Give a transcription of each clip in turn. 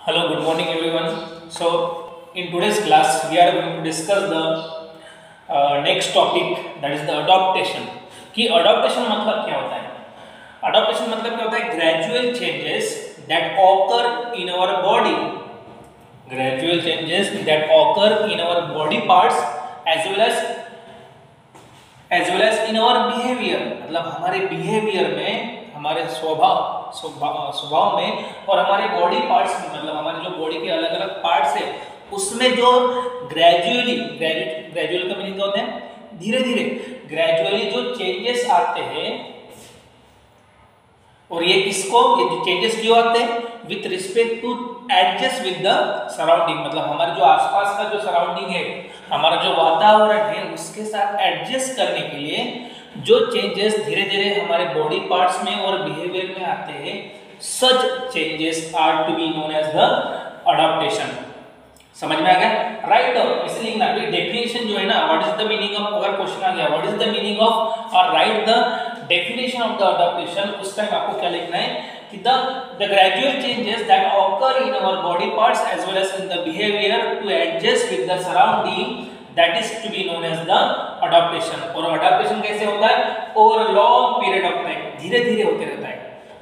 Hello, good morning everyone. So, in today's class, we are going to discuss the next topic, that is the adaptation. कि adaptation मतलब क्या होता है? Adaptation मतलब क्या होता है? Gradual changes that occur in our body. Gradual changes that occur in our body parts as well as in our behavior. मतलब हमारे behavior में, हमारे स्वभाव में और हमारे बॉडी पार्ट्स में, मतलब हमारे जो बॉडी के अलग अलग पार्ट्स है उसमें जो ग्रेजुअल का मीनिंग क्या होता है? धीरे धीरे, ग्रेजुअली जो चेंजेस आते हैं, और ये जो चेंजेस क्यों आते हैं? With respect to adjust with the surrounding, मतलब हमारे जो आसपास का जो सराउंडिंग है, हमारा जो वातावरण है उसके साथ एडजस्ट करने के लिए जो चेंजेस धीरे धीरे हमारे बॉडी पार्ट्स में और बिहेवियर में आते हैं, such changes are to be known as the adaptation. समझ में आ गया? राइट, ऐसे लिखना है। डेफिनेशन जो है ना, what is the meaning of, अगर क्वेश्चन आ गया what is the meaning of और write the definition of the adaptation, उस टाइम आपको क्या लिखना है कि the gradual changes that occur in our body parts as well as in the behaviour to adjust with the surrounding, that is to be known as the adaptation। और adaptation कैसे होता है? over a long period of time, धीरे धीरे होते रहता है।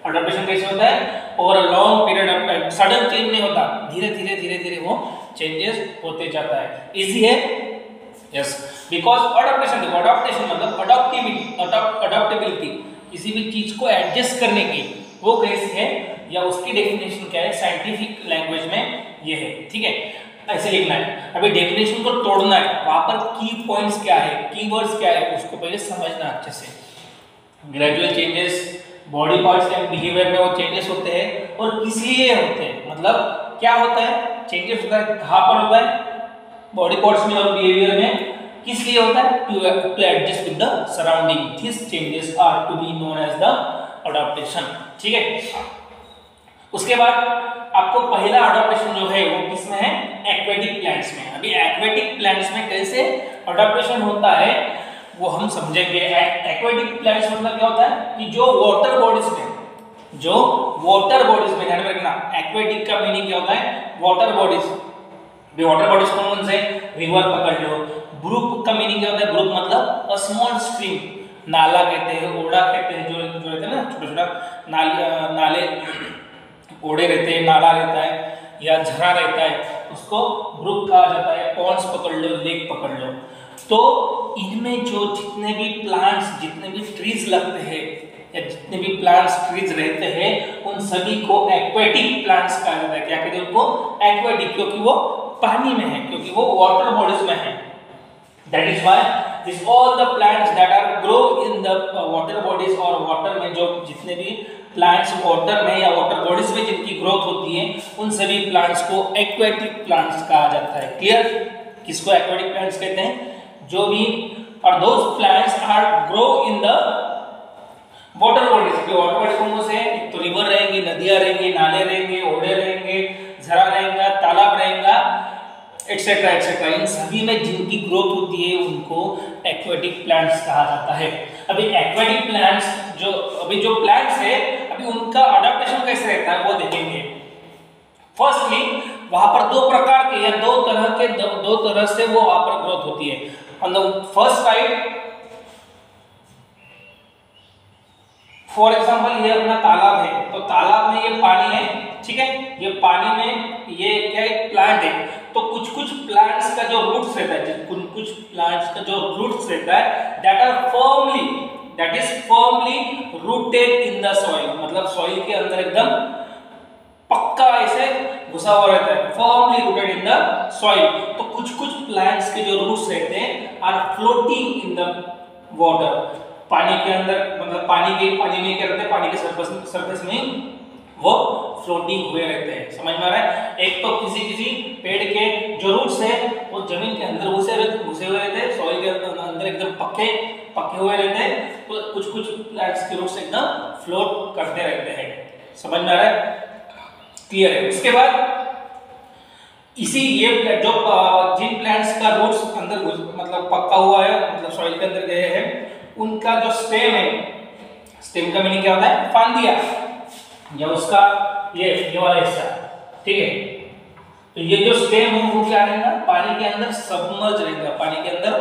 adaptation कैसे होता है? over a long period of time, sudden change नहीं होता, धीरे धीरे वो चेंजेस होते जाता है। इजी है? यस, बिकॉज adaptation, देखो adaptation मतलब अडॉप्टेबिलिटी, किसी भी चीज को एडजस्ट करने की, वो कैसी है या उसकी डेफिनेशन क्या है साइंटिफिक लैंग्वेज में, ये है। ठीक है, ऐसे लिखना है। अभी डेफिनेशन को तोड़ना है, वहां पर की पॉइंट्स क्या है, कीवर्ड्स क्या है, उसको पहले समझना अच्छे से। Gradual changes body parts and behaviour में वो चेंजेस होते हैं, और किस लिए होते हैं, मतलब क्या होता है चेंजेस होता है, कहां पर होता है? बॉडी पार्ट्स में और बिहेवियर में। किस लिए होता है? To adjust with the surrounding. This changes are to be known as the adaptation. ठीक है, उसके बाद आपको पहला अडॉप्टेशन जो है वो किसमें है? एक्वेटिक प्लांट्स में। अभी एक्वेटिक प्लांट्स में कैसे अडॉप्टेशन होता है वो हम समझेंगे। एक्वेटिक प्लांट्स मतलब क्या होता है कि जो वाटर बॉडीज में, ध्यान में रखना, एक्वेटिक का मीनिंग क्या होता है? Water bodies. वाटर बॉडीज कौन से? रिवर पकड़ लो। ब्रुक का मीनिंग क्या होता है? ब्रुक मतलब अ स्मॉल स्ट्रीम, नाला कहते हैं, ओड़ा कहते हैं, जो रहते हैं ना छोटा-छोटा नाले, ओड़े रहते हैं, नाला रहता है या झरना रहता है, उसको ब्रुक कहा जाता है। पॉन्ड्स पकड़ लो, लेक पकड़ लो। तो इनमें जो जितने भी प्लांट्स, जितने भी ट्रीज लगते हैं या जितने भी प्लांट्स ट्रीज रहते हैं, उन सभी को एक्वेटिक प्लांट्स कहा जाता है। क्या कहते हैं उनको? एक्वेटिक, क्योंकि वो पानी में है, क्योंकि वो वाटर बॉडीज में है। That is why this all the plants that are grow in the water bodies, और वाटर में जो जितने भी प्लांट्स वाटर में या वाटर बॉडीज में जिनकी ग्रोथ होती है, उन सभी प्लांट्स को एक्वेटिक प्लांट्स कहा जाता है। क्लियर? किसको एक्वेटिक प्लांट्स कहते हैं? जो भी, और those plants are grow in the water bodies. Water body कौन से हैं? तो रिवर रहेंगे, नदियां रहेंगी, नाले रहेंगे, ओड़े रहेंगे, झरना रहेगा, तालाब रहेगा, एक्सेट्रा एक्सेट्रा। इन सभी में जिनकी ग्रोथ होती है उनको एक्वेटिक प्लांट्स कहा जाता है। अभी एक्वेटिक प्लांट्स जो प्लांट्स है, अभी उनका अडॉप्टेशन कैसे रहता है वो देखेंगे। फर्स्टली वहां पर दो प्रकार के या दो तरह से वो वहां पर ग्रोथ होती है। On the first side, for example ये अपना तालाब है, तो तालाब में ये पानी है, ठीक है, ये पानी में ये क्या एक प्लांट है। तो कुछ प्लांट्स का जो रूट्स रहता है, कुछ प्लांट्स का जो रूट्स रहता है, that is firmly rooted in the soil, मतलब सॉइल के अंदर एकदम पक्का ऐसे घुसा हुआ रहता है, firmly rooted in the soil. तो कुछ प्लांट्स के जो रूट्स रहते हैं are floating in the water, पानी के अंदर, मतलब पानी में क्या रहता है? पानी के सरफेस में वो फ्लोटिंग हुए रहते हैं। समझ में आ रहा है? एक तो किसी पेड़ के जो रूट्स है वो जमीन के अंदर घुसे हुए रहते हैं, सॉइल के अंदर एकदम पक्के हुए रहते हैं। तो कुछ प्लांट्स के रूट्स एकदम फ्लोट करते रहते हैं। समझ में आ रहा है? क्लियर है? उसके बाद ये जो जिन प्लांट्स का रूट्स अंदर मतलब पक्का हुआ है, मतलब सॉइल के अंदर गए हैं, उनका जो स्टेम है, स्टेम का मीनिंग क्या होता है? फांदिया, या उसका ये वाला हिस्सा, ठीक है। तो ये जो स्टेम है वो क्या रहेगा, पानी के अंदर सबमर्ज रहेगा, पानी के अंदर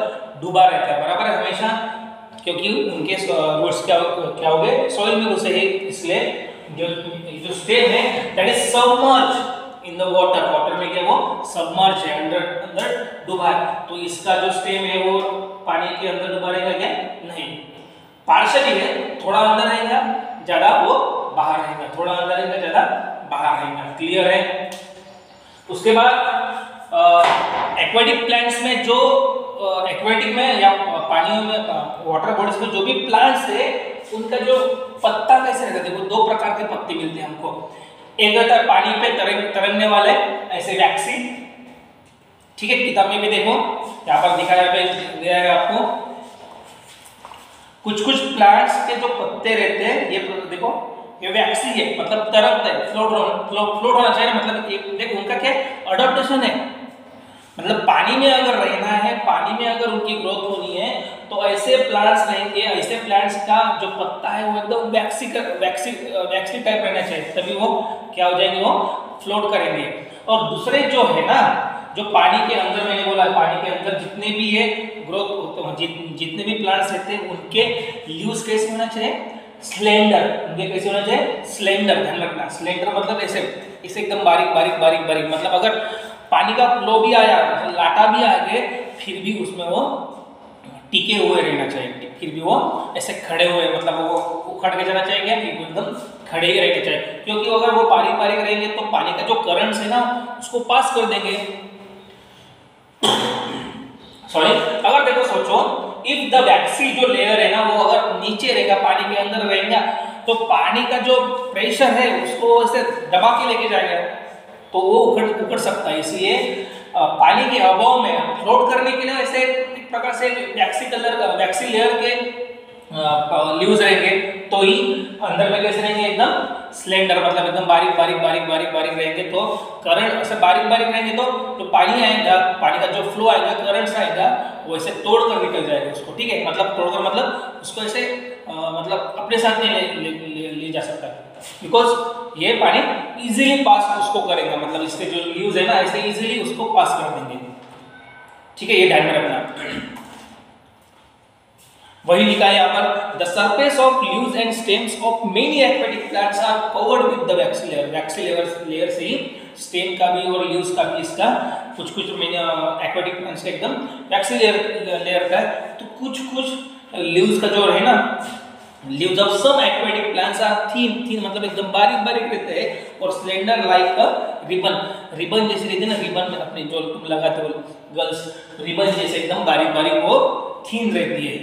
डूबा रहता है, बराबर है हमेशा, क्योंकि उनके रूट्स क्या हो गए, सॉइल में घुसे हैं, इसलिए जो स्टेम है that is submerge in the water, water में क्या वो सबमर्ज है, अंदर डूबा है। तो इसका जो स्टेम है वो पानी के अंदर डूबा रहेगा क्या, नहीं, पार्शियली है, थोड़ा अंदर रहेगा, ज्यादा वो बाहर रहेगा, थोड़ा अंदर रहेगा, ज्यादा बाहर रहेगा। क्लियर है। उसके बाद एक्वेटिक प्लांट्स में जो एक्वेटिक में या पानियों में वाटर बॉडीज में जो भी प्लांट्स है उनका जो पत्ता कैसे रहता है, देखो दो प्रकार के पत्ते मिलते हैं हमको। एक रहता है पानी पे तरंगने वाले ऐसे वैक्सी, ठीक है, किताब में भी देखो यहाँ पर दिखाया गया है आपको। कुछ प्लांट्स के जो पत्ते रहते हैं ये देखो, ये वैक्सी है, मतलब तरंगते हैं, फ्लोट होना चाहिए, मतलब एक देखो उनका क्या अडॉप्टेशन है, मतलब पानी में अगर रहना है, पानी में अगर उनकी ग्रोथ होनी है तो ऐसे प्लांट्स रहेंगे, ऐसे प्लांट्स का जो पत्ता है वो एकदम वैक्सी टाइप रहना चाहिए, तभी वो क्या हो जाएंगे, वो फ्लोट करेंगे। और दूसरे जो है ना, जो पानी के अंदर, मैंने बोला पानी के अंदर जितने भी ये ग्रोथ होते हैं, जितने भी प्लांट्स रहते हैं उनके लीव्स कैसे होना चाहिए, स्लेंडर, उनके कैसे होना चाहिए, स्लेंडर, ध्यान रखना, स्लेंडर मतलब ऐसे एकदम बारीक, मतलब अगर पानी का फ्लो भी आया, लाटा भी आ गए, फिर भी उसमें वो टिके हुए रहना चाहिए, फिर भी वो ऐसे खड़े हुए, मतलब वो उखड़ के जाना चाहिए क्या, एकदम खड़े ही रहने चाहिए, क्योंकि अगर वो बारीक रहेंगे तो पानी का जो करंट्स है ना उसको पास कर देंगे। सॉरी, अगर देखो सोचो, इफ द वैक्सी जो लेयर है ना वो अगर नीचे रहेगा, पानी के अंदर रहेगा, तो पानी का जो प्रेशर है उसको ऐसे दबा के लेके जाएगा, तो वो उखड़ सकता है। इसलिए पानी के अभाव में फ्लोट करने के लिए ऐसे एक प्रकार से वैक्सी लेयर के लीव्स रहेंगे, तो ही अंदर में कैसे रहेंगे, एकदम स्लेंडर, मतलब एकदम बारीक रहेंगे। तो करंट ऐसे बारीक रहेंगे तो पानी आएगा, पानी का जो फ्लो आएगा, करंट्स आएगा, वो ऐसे तोड़ कर निकल जाएगा उसको, ठीक है, मतलब तोड़ कर, मतलब उसको ऐसे मतलब अपने साथ नहीं ले जा सकता, बिकॉज ये पानी इजीली पास उसको करेगा, मतलब इसके जो लीव्स है ना ऐसे इजीली उसको पास कर देंगे, ठीक है, ये ध्यान में रखना। वही लिखा है यहाँ पर, the surface of leaves and stems of many aquatic plants are covered with the waxy layer. Waxy layer से ही स्टेम का भी और लीव्स का भी, इसका कुछ एक्वेटिक प्लांट्स का एकदम वैक्सी लेयर का है। तो कुछ लीव्स का जो है ना, leaves of some aquatic plants are thin, मतलब एकदम बारीक रहते हैं, और स्लेंडर लाइक अ रिबन जैसी रहती है ना, रिबन में अपने जो तुम लगाते हो गर्ल्स, रिबन जैसे एकदम बारीक वो थीन रहती है।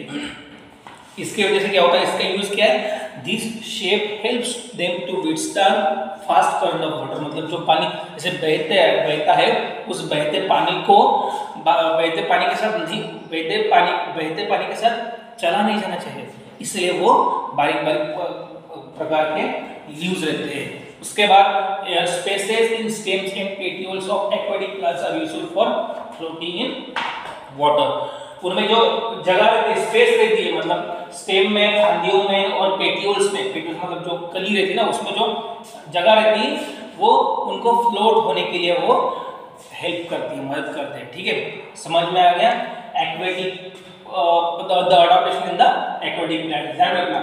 इसकी वजह से क्या होता है, इसका यूज क्या है, this shape helps them to withstand fast current of water, मतलब जो पानी ऐसे बहता है, उस बहते पानी के साथ चला नहीं जाना चाहिए, इसलिए वो बारीक प्रकार के लीव्स रहते हैं। उसके बाद spaces in stems and petioles of aquatic plants are used for floating in water. उनमें जो जगह रहती है, स्पेस रहती है, मतलब स्टेम में, फांदियों में और पेटियोल्स में, पेटियोल्स मतलब जो कली रहती है ना, उसमें जो जगह रहती है वो उनको फ्लोट होने के लिए वो हेल्प करती है, मदद करते हैं, ठीक है, समझ में आ गया। Aquatic the adaptation in the aquatic plants, ध्यान रखना,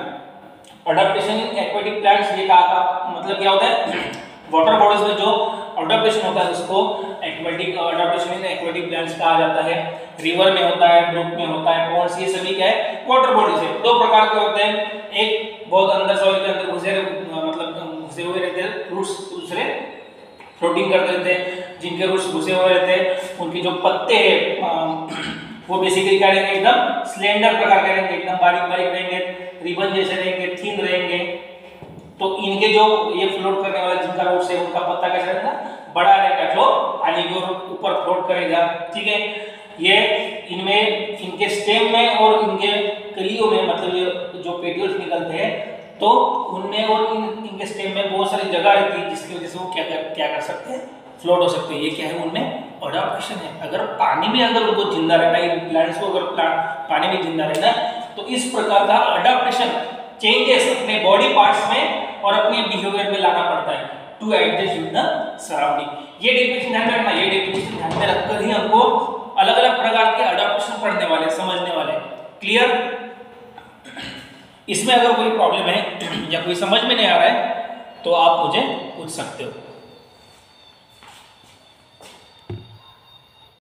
अडॉप्टेशन इन एक्वेटिक प्लांट्स, ये कहा मतलब क्या होता है, वाटर बॉडीज में जो अडॉप्टेशन होता है उसको अडॉप्टेशन इन एक्वेटिक प्लांट्स कहा जाता है। रिवर में होता है, ब्रुक में होता है, पॉन्ड्स, ये सभी क्या है, वाटर बॉडीज है। दो प्रकार के होते हैं, एक बहुत अंदर सॉइल के अंदर घुसे हुए रहते हैं रूट्स, दूसरे फ्लोटिंग करते रहते हैं। जिनके रूट्स घुसे हुए रहते हैं उनके जो पत्ते हैं वो बेसिकली क्या रहेंगे, एकदम स्लेंडर प्रकार के रहेंगे, एकदम बारीक रहेंगे, रिबन जैसे रहेंगे, थीन रहेंगे। तो इनके जो ये फ्लोट करने वाला जिनका रूट्स है उनका पत्ता कैसा रहेगा, बड़ा रहेगा, जो पानी के ऊपर फ्लोट करेगा, ठीक है। ये इनमें, इनके स्टेम में और इनके कलियों में, मतलब ये जो पेटियोल्स निकलते हैं, तो उनमें और इनके स्टेम में बहुत सारी जगह रहती है, जिसकी वजह से वो क्या कर सकते हैं, फ्लोट हो सकते हैं। ये क्या है, उनमें अडॉप्टेशन है। अगर पानी में अगर उनको जिंदा रहना है, प्लांट्स को अगर पानी में जिंदा रहना है, तो इस प्रकार का अडॉप्टेशन, चेंजेस अपने बॉडी पार्ट्स में और अपने बिहेवियर में लाना पड़ता है, to adjust with the surrounding. ये डेफिनेशन ध्यान में रखना, ये डेफिनेशन ध्यान में रखकर ही हमको अलग अलग प्रकार के अडॉप्शन पढ़ने वाले, समझने वाले। क्लियर? इसमें अगर कोई प्रॉब्लम है या कोई समझ में नहीं आ रहा है तो आप मुझे पूछ सकते हो।